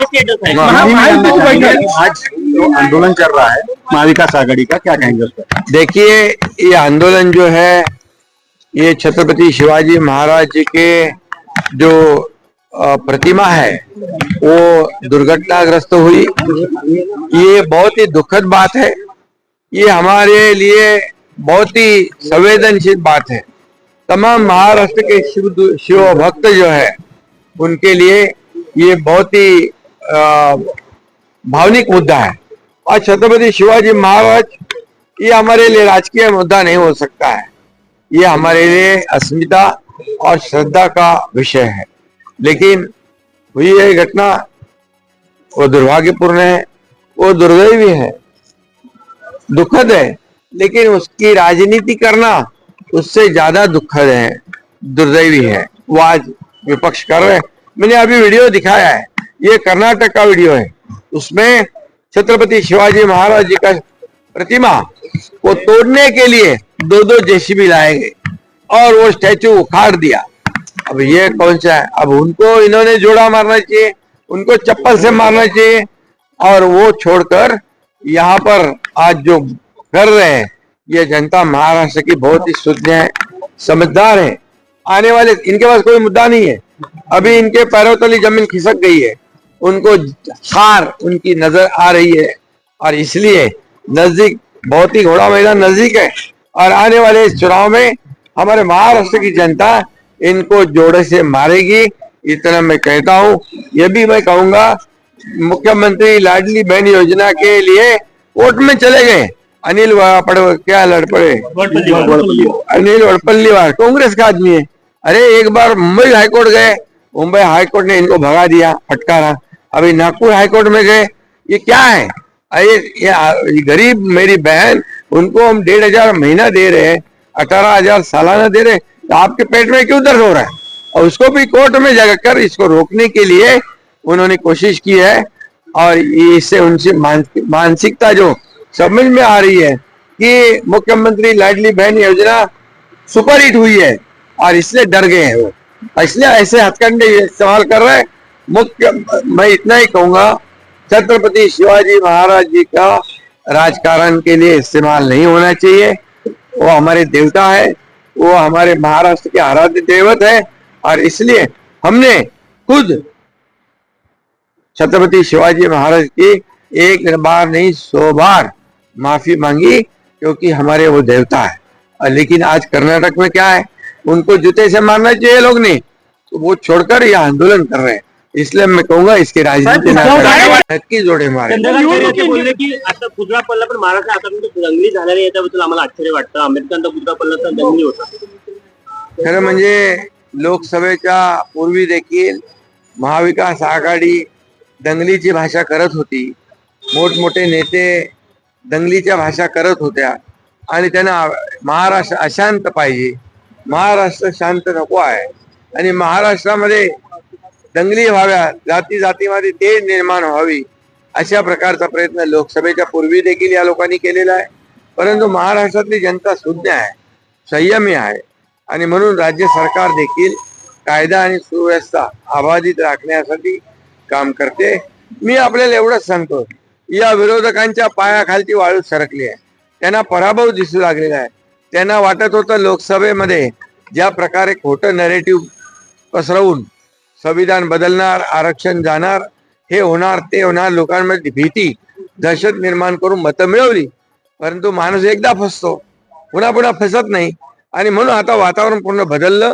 Status है? आज जो आंदोलन चल रहा है महाविकास आघाड़ी का, क्या कहेंगे उस पर? देखिए, ये आंदोलन जो है ये छत्रपति शिवाजी महाराज जी के जो प्रतिमा है वो दुर्घटनाग्रस्त हुई। ये बहुत ही दुखद बात है। ये हमारे लिए बहुत ही संवेदनशील बात है। तमाम महाराष्ट्र के शिव भक्त जो है उनके लिए ये बहुत ही भावनिक मुद्दा है। और छत्रपति शिवाजी महाराज ये हमारे लिए राजकीय मुद्दा नहीं हो सकता है। ये हमारे लिए अस्मिता और श्रद्धा का विषय है। लेकिन हुई ये घटना वो दुर्भाग्यपूर्ण है, वो दुर्दैवी है, दुखद है। लेकिन उसकी राजनीति करना उससे ज्यादा दुखद है, दुर्दैवी है। वो आज विपक्ष कर रहे हैं। मैंने अभी वीडियो दिखाया है, ये कर्नाटक का वीडियो है। उसमें छत्रपति शिवाजी महाराज जी का प्रतिमा को तोड़ने के लिए दो जेसीबी लाए गए और वो स्टैचू उखाड़ दिया। अब ये कौन सा है? अब उनको इन्होंने जोड़ा मारना चाहिए, उनको चप्पल से मारना चाहिए। और वो छोड़कर यहाँ पर आज जो कर रहे हैं, ये जनता महाराष्ट्र की बहुत ही शुद्ध है, समझदार है। आने वाले इनके पास कोई मुद्दा नहीं है। अभी इनके पैरों तले जमीन खिसक गई है, उनको हार उनकी नजर आ रही है। और इसलिए नजदीक बहुत ही घोड़ा मैदान नजदीक है और आने वाले इस चुनाव में हमारे महाराष्ट्र की जनता इनको जोड़े से मारेगी, इतना मैं कहता हूँ। ये भी मैं कहूंगा, मुख्यमंत्री लाडली बहन योजना के लिए कोर्ट में चले गए अनिल क्या लड़पड़े अनिल वड़पल्लीवार, कांग्रेस का आदमी है। अरे एक बार मुंबई हाईकोर्ट गए, मुंबई हाईकोर्ट ने इनको भगा दिया, फटकारा। अभी नागपुर हाईकोर्ट में गए। ये क्या है? ये गरीब मेरी बहन, उनको हम 1,500 महीना दे रहे हैं, 18,000 सालाना दे रहे हैं, तो आपके पेट में क्यों दर्द हो रहा है? और उसको भी कोर्ट में जाकर इसको रोकने के लिए उन्होंने कोशिश की है। और इससे उनसे मानसिकता जो समझ में आ रही है कि मुख्यमंत्री लाडली बहन योजना सुपर हिट हुई है और इसलिए डर गए हैं वो, इसलिए ऐसे हथकंडे इस्तेमाल कर रहे हैं। मैं इतना ही कहूंगा, छत्रपति शिवाजी महाराज जी का राजकारण के लिए इस्तेमाल नहीं होना चाहिए। वो हमारे देवता है, वो हमारे महाराष्ट्र के आराध्य देवत है। और इसलिए हमने खुद छत्रपति शिवाजी महाराज की एक बार नहीं 100 बार माफी मांगी, क्योंकि हमारे वो देवता है। लेकिन आज कर्नाटक में क्या है, उनको जूते से मारना चाहिए लोग ने, तो वो छोड़कर यह आंदोलन कर रहे हैं। इसलिए मैं कहूंगा इसकी राजनीति नक्की जोडे मारे. बोलले की आता कुजरा पडला पण महाराष्ट्र आतापर्यंत दंगली झालेली याच्याबद्दल आम्हाला आश्चर्य वाटतं. आंबेडकरांचा कुजरा पडला तर दंगली होता. खरं म्हणजे लोकसभेच्या पूर्वी देखील महाविकास आघाडी दंगलीची भाषा करत होती. मोठमोठे नेते दंगलीच्या भाषा करत होत्या आणि त्यांना महाराष्ट्र अशांत पाहिजे, महाराष्ट्र शांत नको आहे आणि महाराष्ट्रामध्ये दंगली व्हाव्या, जाती जातीमध्ये तेढ निर्माण व्हावी, अशा प्रकारचा प्रयत्न लोकसभेच्या पूर्वी देखील या लोकांनी केलेला आहे. परंतु महाराष्ट्रातली जनता शुद्ध आहे, संयमी आहे आणि म्हणून राज्य सरकार देखील कायदा आणि सुव्यवस्था अबाधित राखण्यासाठी काम करते. मी आपल्याला एवढंच सांगतो, या विरोधकांच्या पायाखालची वाळू सरकली आहे, त्यांना पराभव दिसू लागलेला आहे. त्यांना वाटत होतं लोकसभेमध्ये ज्या प्रकारे खोटं नॅरेटिव्ह पसरवून संविधान बदलणार, आरक्षण जाणार, हे होणार ते होणार, लोकांमध्ये भीती दहशत निर्माण करून मतं मिळवली. परंतु माणूस एकदा फसतो, पुन्हा पुन्हा फसत नाही आणि म्हणून आता वातावरण पूर्ण बदललं.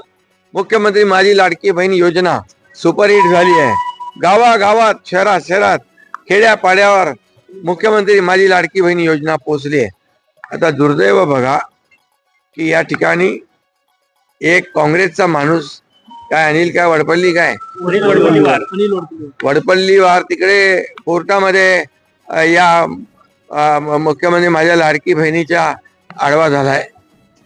मुख्यमंत्री माझी लाडकी बहीण योजना सुपरहिट झाली आहे. गावागावात, शहरात शहरात, खेड्यापाड्यावर मुख्यमंत्री माझी लाडकी बहीण योजना पोहोचली आहे. आता दुर्दैव बघा की या ठिकाणी एक काँग्रेसचा माणूस, काय अनिल काय वडपल्ली काय वडपल्लीवार तिकडे कोर्टामध्ये या मुख्यमंत्री माझ्या लाडकी बहिणीच्या आडवा झालाय.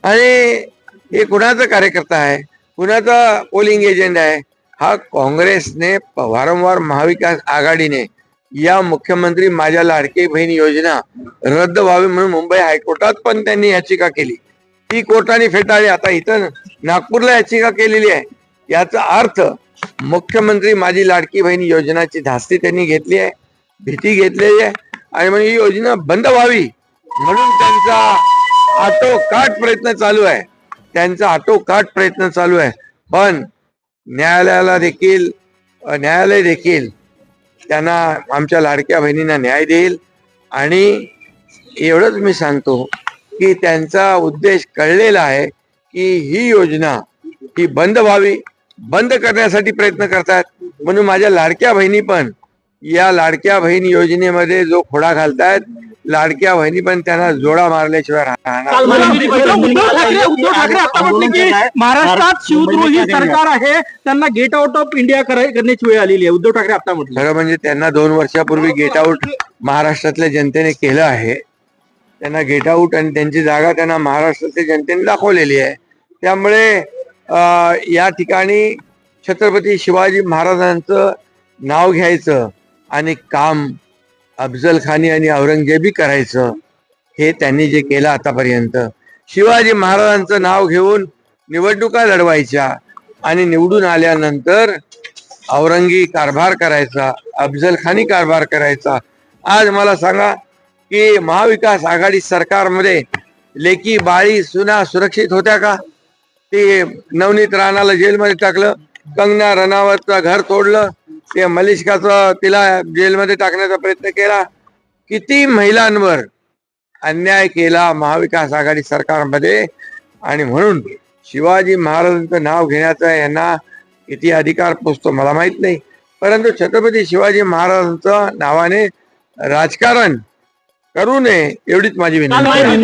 आणि हे कुणाचा कार्यकर्ता आहे, कुणाचा पोलिंग एजंट आहे? हा काँग्रेसने वारंवार महाविकास आघाडीने या मुख्यमंत्री माझ्या लाडकी बहीण योजना रद्द व्हावी म्हणून मुंबई हायकोर्टात पण त्यांनी याचिका केली, ती कोर्टाने फेटाळली. आता इथं नागपूरला याचिका केलेली आहे. याचा अर्थ मुख्यमंत्री माझी लाडकी बहीण योजनाची धास्ती त्यांनी घेतली आहे, भीती घेतलेली आहे आणि मग ही योजना बंद व्हावी म्हणून त्यांचा आटोकाट प्रयत्न चालू आहे. पण न्यायालय देखील त्यांना आमच्या लाडक्या बहिणींना न्याय देईल. आणि एवढंच मी सांगतो की त्यांचा उद्देश कळलेला आहे की ही योजना ही बंद व्हावी, बंद करण्यासाठी प्रयत्न करतात. म्हणून माझ्या लाडक्या बहिणी पण या लाडक्या बहीण योजनेमध्ये जो खोडा घालतायत, लाडक्या बहिणी पण त्यांना जोडा मारल्याशिवाय राहणार नाही. उद्धव ठाकरे आता म्हटले की महाराष्ट्रात शिवद्रोही सरकार आहे, त्यांना गेट आउट ऑफ इंडिया करण्याची वेळ आलेली आहे. उद्धव ठाकरे आता म्हटलं. खरं म्हणजे त्यांना 2 वर्षापूर्वी गेट आउट महाराष्ट्रातल्या जनतेने केलं आहे. त्यांना गेट आउट आणि त्यांची जागा त्यांना महाराष्ट्रातल्या जनतेने दाखवलेली आहे. त्यामुळे या ठिकाणी छत्रपती शिवाजी महाराजांचं नाव घ्यायचं आणि काम अफजल खानी आणि औरंगजेबी करायचं, हे त्यांनी जे केलं आतापर्यंत. शिवाजी महाराजांचं नाव घेऊन निवडणुका लढवायच्या आणि निवडून आल्यानंतर औरंगी कारभार करायचा, अफजल खानी कारभार करायचा. आज मला सांगा की महाविकास आघाडी सरकारमध्ये लेकी बाळी सुना सुरक्षित होत्या का? ते नवनीत राणाला जेलमध्ये टाकलं, कंगना रनावतचं घर तोडलं, ते मलिष्काचं तिला जेलमध्ये टाकण्याचा प्रयत्न केला. किती महिलांवर अन्याय केला महाविकास आघाडी सरकारमध्ये. आणि म्हणून शिवाजी महाराजांचं नाव घेण्याचा यांना किती अधिकार पोचतो मला माहित नाही, परंतु छत्रपती शिवाजी महाराजांच्या नावाने राजकारण करू नये एवढीच माझी विनंती आहे.